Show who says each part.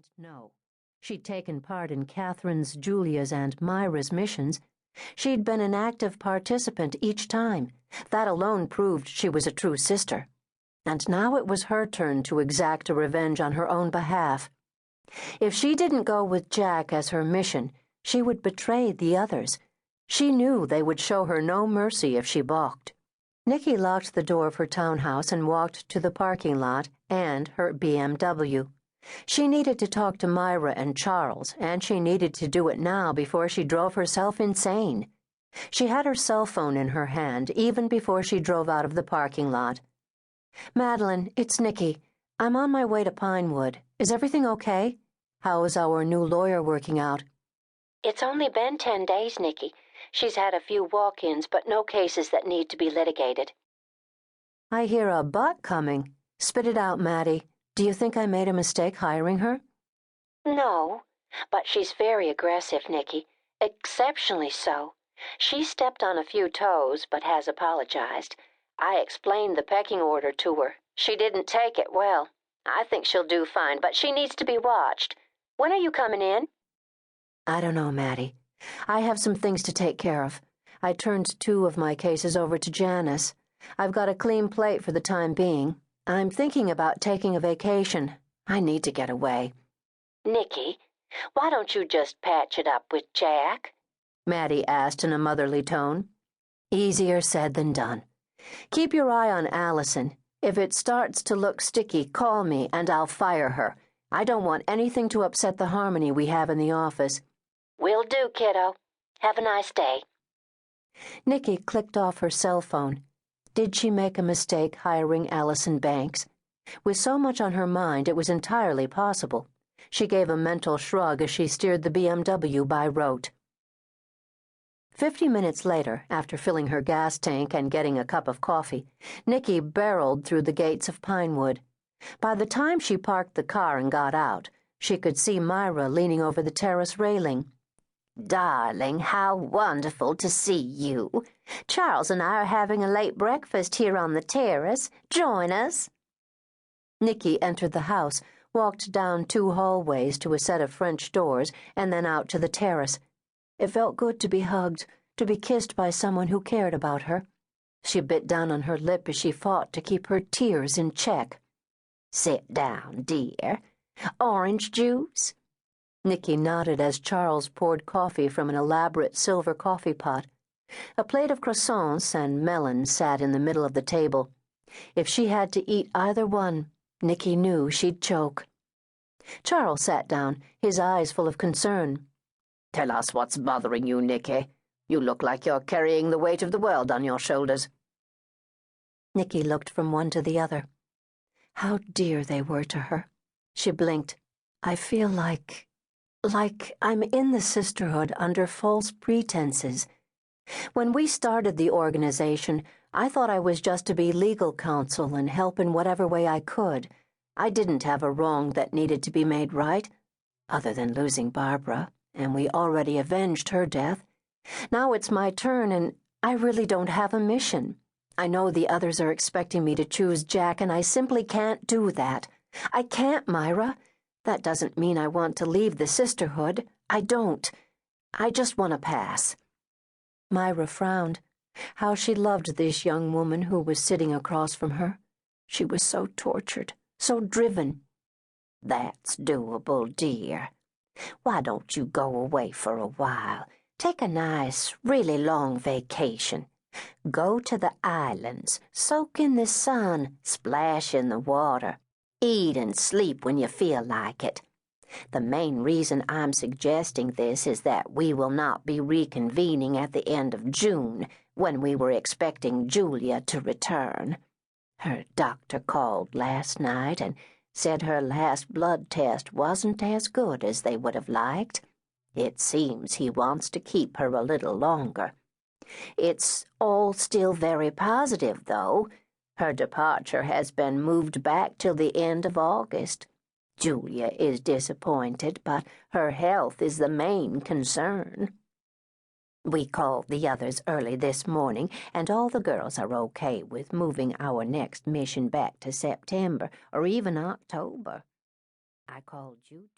Speaker 1: didn't know. She'd taken part in Catherine's, Julia's, and Myra's missions. She'd been an active participant each time. That alone proved she was a true sister. And now it was her turn to exact a revenge on her own behalf. If she didn't go with Jack as her mission, she would betray the others. She knew they would show her no mercy if she balked. Nikki locked the door of her townhouse and walked to the parking lot and her BMW. She needed to talk to Myra and Charles, and she needed to do it now before she drove herself insane. She had her cell phone in her hand even before she drove out of the parking lot. "Madeline, it's Nikki. I'm on my way to Pinewood. Is everything okay? How is our new lawyer working out?"
Speaker 2: "It's only been 10 days, Nikki. She's had a few walk-ins, but no cases that need to be litigated."
Speaker 1: "I hear a but coming. Spit it out, Maddie. Do you think I made a mistake hiring her?"
Speaker 2: "No, but she's very aggressive, Nikki. Exceptionally so. She stepped on a few toes, but has apologized. I explained the pecking order to her. She didn't take it well. I think she'll do fine, but she needs to be watched. When are you coming in?"
Speaker 1: "I don't know, Maddie. I have some things to take care of. I turned 2 of my cases over to Janice. I've got a clean plate for the time being. I'm thinking about taking a vacation. I need to get away."
Speaker 2: "Nikki, why don't you just patch it up with Jack?"
Speaker 1: Maddie asked in a motherly tone. "Easier said than done. Keep your eye on Allison. If it starts to look sticky, call me and I'll fire her. I don't want anything to upset the harmony we have in the office."
Speaker 2: "Will do, kiddo. Have a nice day."
Speaker 1: Nikki clicked off her cell phone. Did she make a mistake hiring Allison Banks? With so much on her mind, it was entirely possible. She gave a mental shrug as she steered the BMW by rote. 50 minutes later, after filling her gas tank and getting a cup of coffee, Nikki barreled through the gates of Pinewood. By the time she parked the car and got out, she could see Myra leaning over the terrace railing.
Speaker 2: "Darling, how wonderful to see you. Charles and I are having a late breakfast here on the terrace. Join us."
Speaker 1: Nikki entered the house, walked down 2 hallways to a set of French doors, and then out to the terrace. It felt good to be hugged, to be kissed by someone who cared about her. She bit down on her lip as she fought to keep her tears in check.
Speaker 2: "Sit down, dear. Orange juice?"
Speaker 1: Nikki nodded as Charles poured coffee from an elaborate silver coffee pot. A plate of croissants and melon sat in the middle of the table. If she had to eat either one, Nikki knew she'd choke. Charles sat down, his eyes full of concern.
Speaker 3: "Tell us what's bothering you, Nikki. You look like you're carrying the weight of the world on your shoulders."
Speaker 1: Nikki looked from one to the other. How dear they were to her. She blinked. "I feel like I'm in the Sisterhood under false pretenses. When we started the organization, I thought I was just to be legal counsel and help in whatever way I could. I didn't have a wrong that needed to be made right, other than losing Barbara, and we already avenged her death. Now it's my turn, and I really don't have a mission. I know the others are expecting me to choose Jack, and I simply can't do that. I can't, Myra. That doesn't mean I want to leave the Sisterhood. I don't. I just want to pass." Myra frowned. How she loved this young woman who was sitting across from her. She was so tortured, so driven.
Speaker 2: "That's doable, dear. Why don't you go away for a while? Take a nice, really long vacation. Go to the islands, soak in the sun, splash in the water. Eat and sleep when you feel like it. The main reason I'm suggesting this is that we will not be reconvening at the end of June, when we were expecting Julia to return. Her doctor called last night and said her last blood test wasn't as good as they would have liked. It seems he wants to keep her a little longer. It's all still very positive, though. Her departure has been moved back till the end of August. Julia is disappointed, but her health is the main concern. We called the others early this morning, and all the girls are okay with moving our next mission back to September or even October. I called you too.